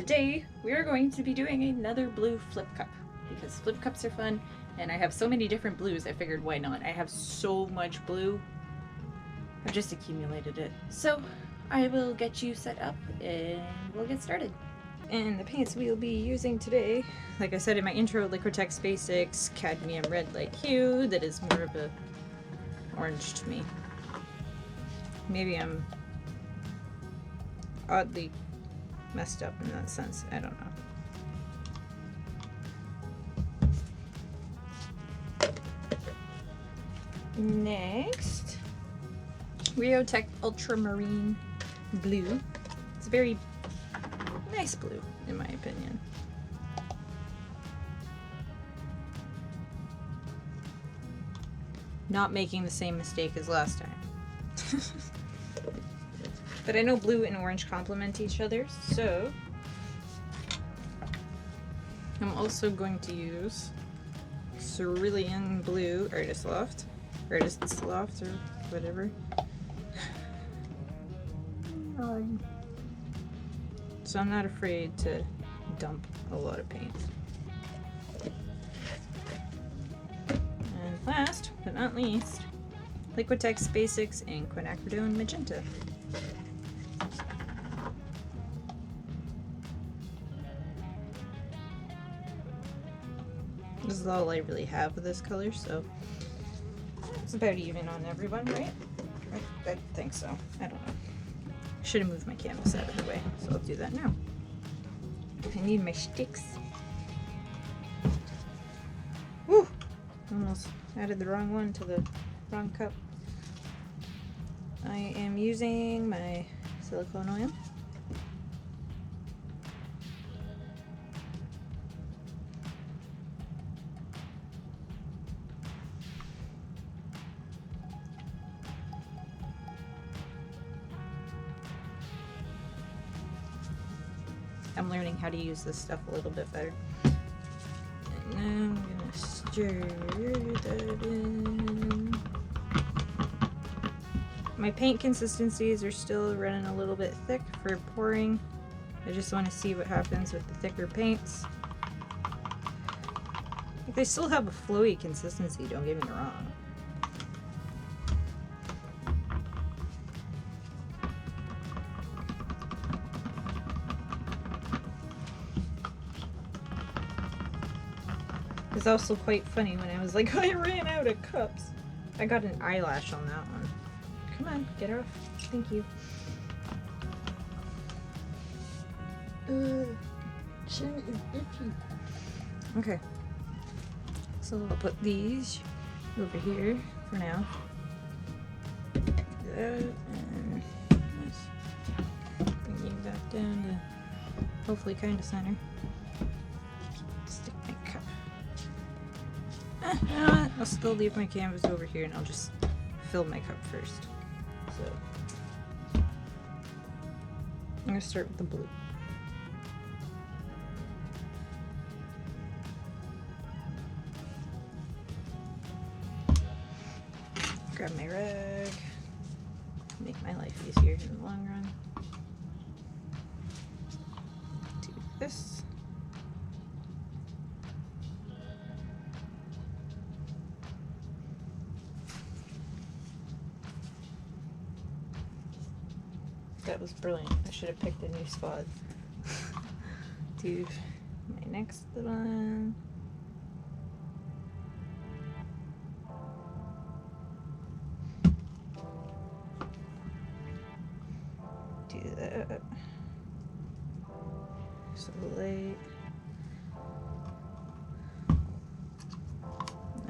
Today we are going to be doing another blue flip cup because flip cups are fun and I have so many different blues I figured why not. I have so much blue. I've just accumulated it. So I will get you set up and we'll get started. And the paints we will be using today, like I said in my intro, Liquitex Basics Cadmium Red Light Hue that is more of a orange to me. Maybe I'm oddly messed up in that sense. I don't know. Next, Riotech Ultramarine Blue. It's a very nice blue, in my opinion. Not making the same mistake as last time. But I know blue and orange complement each other, so I'm also going to use Cerulean Blue Artist's Loft, or whatever. So I'm not afraid to dump a lot of paint. And last but not least, Liquitex Basics in Quinacridone Magenta. This is all I really have with this color, so it's about even on everyone, right? I think so. I don't know. I should have moved my canvas out of the way, so I'll do that now. I need my sticks. Woo! Almost added the wrong one to the wrong cup. I am using my silicone oil. I'm learning how to use this stuff a little bit better. And now I'm gonna stir that in. My paint consistencies are still running a little bit thick for pouring. I just want to see what happens with the thicker paints. Like, they still have a flowy consistency, don't get me wrong. It's also quite funny when I was like, I ran out of cups. I got an eyelash on that one. Come on, get her off. Thank you. Chin is itchy. Okay. So I'll put these over here for now. And bring you back down to hopefully kind of center. Stick my cup. You know what? I'll still leave my canvas over here and I'll just fill my cup first. So I'm gonna start with the blue. Grab my rag. Make my life easier in the long run. Do this. That was brilliant. I should have picked a new spot. Do my next one. Do that. So light. Now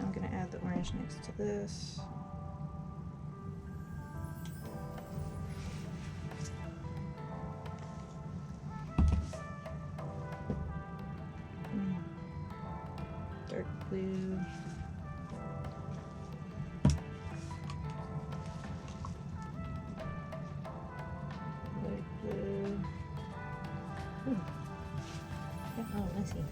I'm gonna add the orange next to this. Dark blue. Light blue. Ooh. Oh, messy.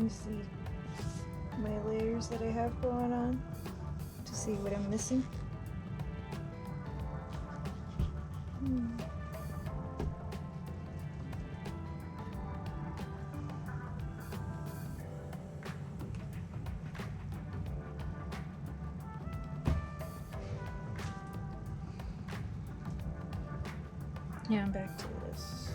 checking to see my layers that I have going on to see what I'm missing. Yeah, I'm back to this.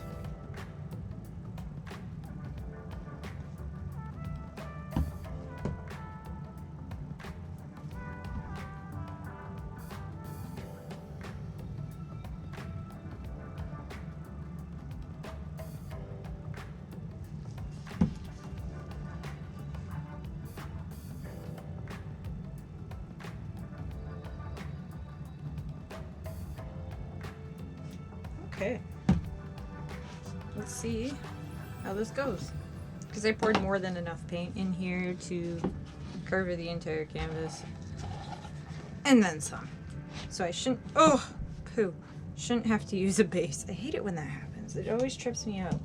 Okay, let's see how this goes. Because I poured more than enough paint in here to cover the entire canvas. And then some. So I shouldn't, shouldn't have to use a base. I hate it when that happens. It always trips me out.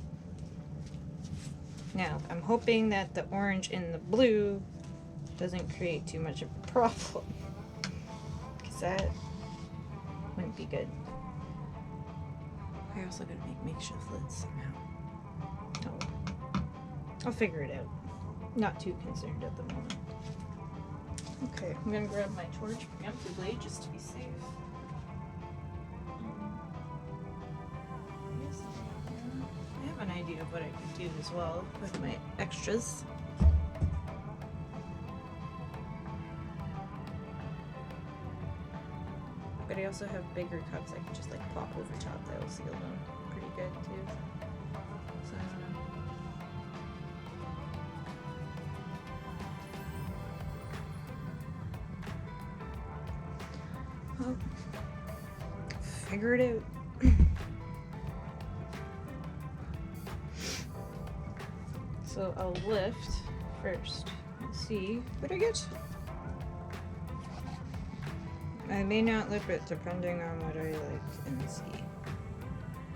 Now, I'm hoping that the orange and the blue doesn't create too much of a problem. Because that wouldn't be good. I also gotta make makeshift lids somehow. Oh, I'll figure it out. Not too concerned at the moment. Okay, I'm gonna grab my torch preemptively just to be safe. I have an idea of what I could do as well with my extras. But I also have bigger cups I can just like plop over top that will seal them pretty good too. So I don't know. Well, figure it out. So I'll lift first and see what I get. I may not lip it depending on what I like and see.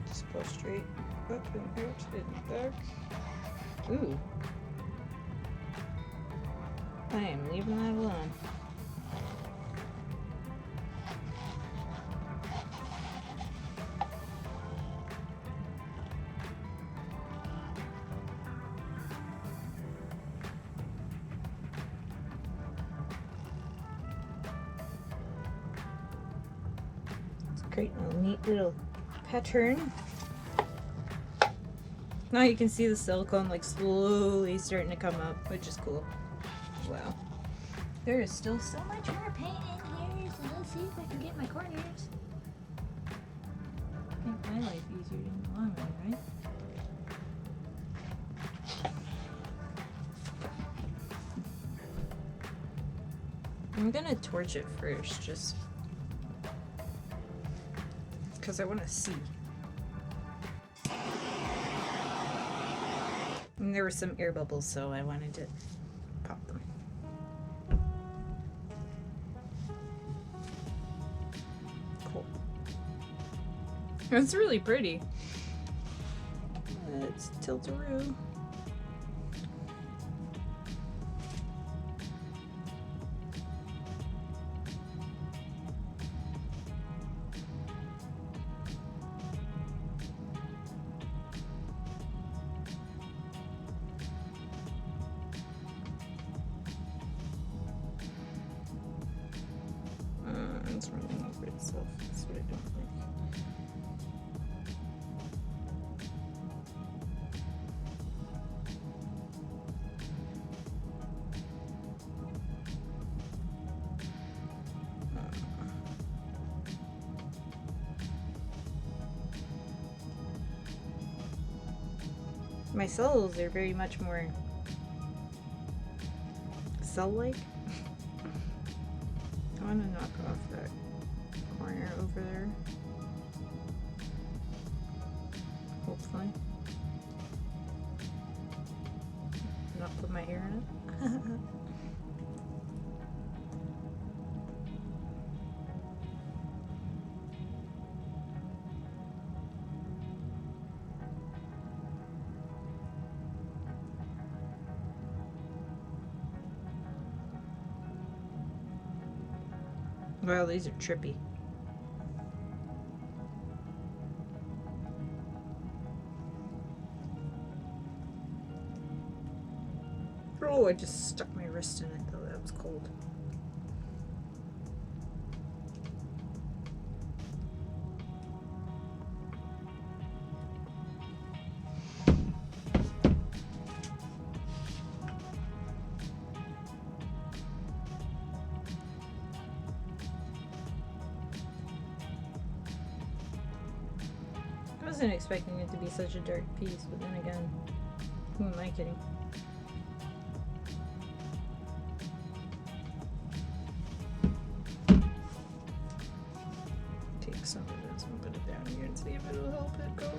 Just pull straight up and out and back. Ooh. I am leaving that alone. Create a neat little pattern. Now you can see the silicone like slowly starting to come up, which is cool. Wow. There is still so much more paint in here, so let's see if I can get my corners. Make my life easier in the long run, right? I'm gonna torch it first, just because I want to see. And there were some air bubbles, so I wanted to pop them. Cool. It's really pretty. Let's tilt-a-roo. It's running over itself. That's what I don't like. My cells are very much more cell-like. I want to knock off that corner over there. Hopefully. Not put my hair in it. Wow, these are trippy. Oh, I just stuck my wrist in it though, that was cold. I wasn't expecting it to be such a dark piece, but then again, who am I kidding? Take some of this and put it down here and see if it'll help it go.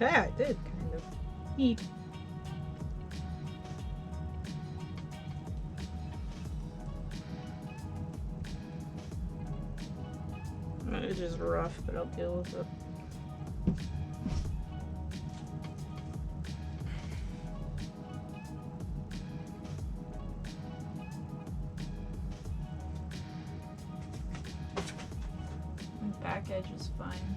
Yeah, it did, kind of. Neat. It's just rough, but I'll deal with it. The back edge is fine.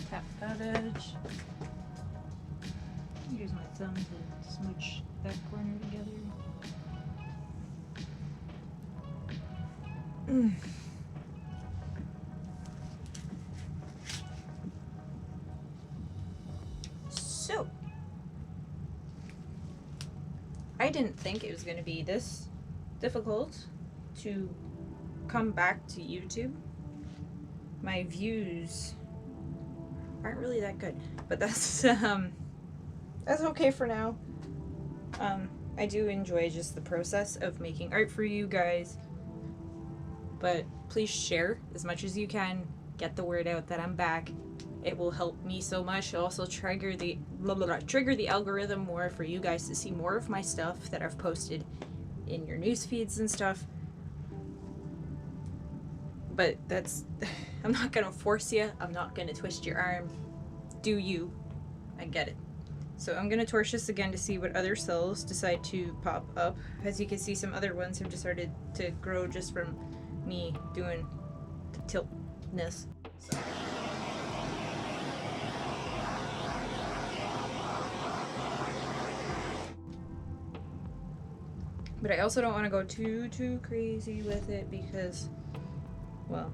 Tap that edge. Use my thumb to smooch that corner together. So, I didn't think it was going to be this difficult to come back to YouTube. My views aren't really that good, but that's okay for now. I do enjoy just the process of making art for you guys. But please share as much as you can. Get the word out that I'm back. It will help me so much. It'll also trigger the algorithm more for you guys to see more of my stuff that I've posted in your news feeds and stuff. But that's, I'm not gonna force you. I'm not gonna twist your arm. Do you? I get it. So I'm gonna torch this again to see what other cells decide to pop up. As you can see, some other ones have decided to grow just from me doing the tiltness. So. But I also don't want to go too crazy with it because, well,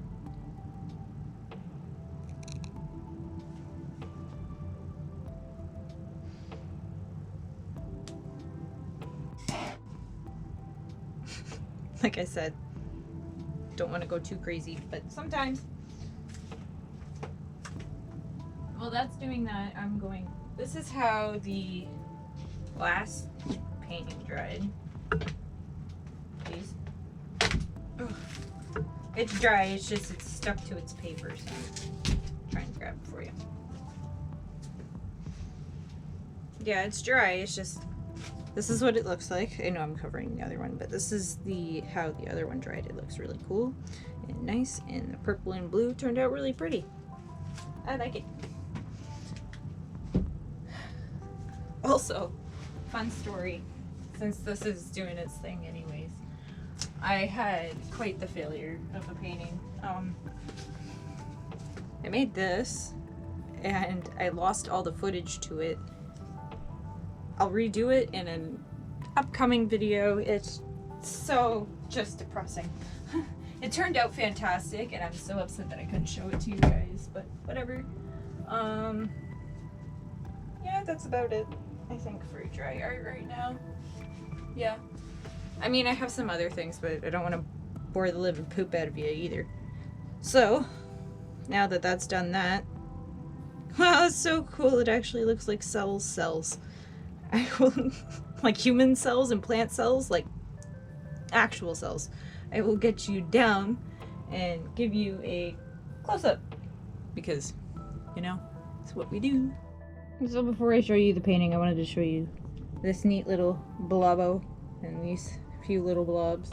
like I said, don't want to go too crazy, but sometimes. Well, that's doing that. I'm going, this is how the last painting dried. Please. Ugh. It's dry, it's just, it's stuck to its paper, so I'm trying to grab it for you. Yeah, it's dry, it's just, this is what it looks like. I know I'm covering the other one, but this is how the other one dried. It looks really cool and nice, and the purple and blue turned out really pretty. I like it. Also, fun story, since this is doing its thing anyways, I had quite the failure of a painting. I made this, and I lost all the footage to it. I'll redo it in an upcoming video. It's so just depressing. It turned out fantastic, and I'm so upset that I couldn't show it to you guys, but whatever. Yeah, that's about it, I think, for dry art right now. Yeah. I mean, I have some other things, but I don't want to bore the living poop out of you either. So, now that that's done that, wow, it's so cool. It actually looks like cells. I will, like human cells and plant cells, like actual cells. I will get you down and give you a close-up because, you know, it's what we do. So before I show you the painting, I wanted to show you this neat little blobbo and these few little blobs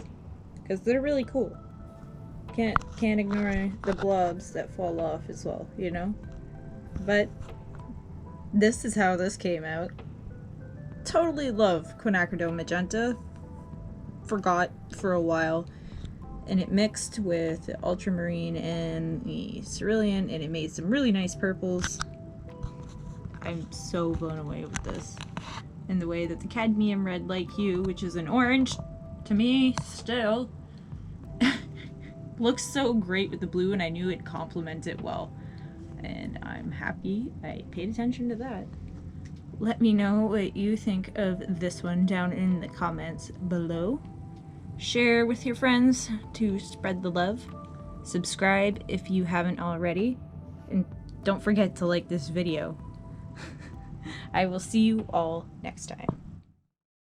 because they're really cool. can't ignore the blobs that fall off as well, you know? But this is how this came out. Totally love quinacridone magenta. Forgot for a while. And it mixed with the ultramarine and the cerulean, and it made some really nice purples. I'm so blown away with this. And the way that the cadmium red like hue, which is an orange to me still, looks so great with the blue, and I knew it complemented well. And I'm happy I paid attention to that. Let me know what you think of this one down in the comments below. Share with your friends to spread the love. Subscribe if you haven't already. And don't forget to like this video. I will see you all next time.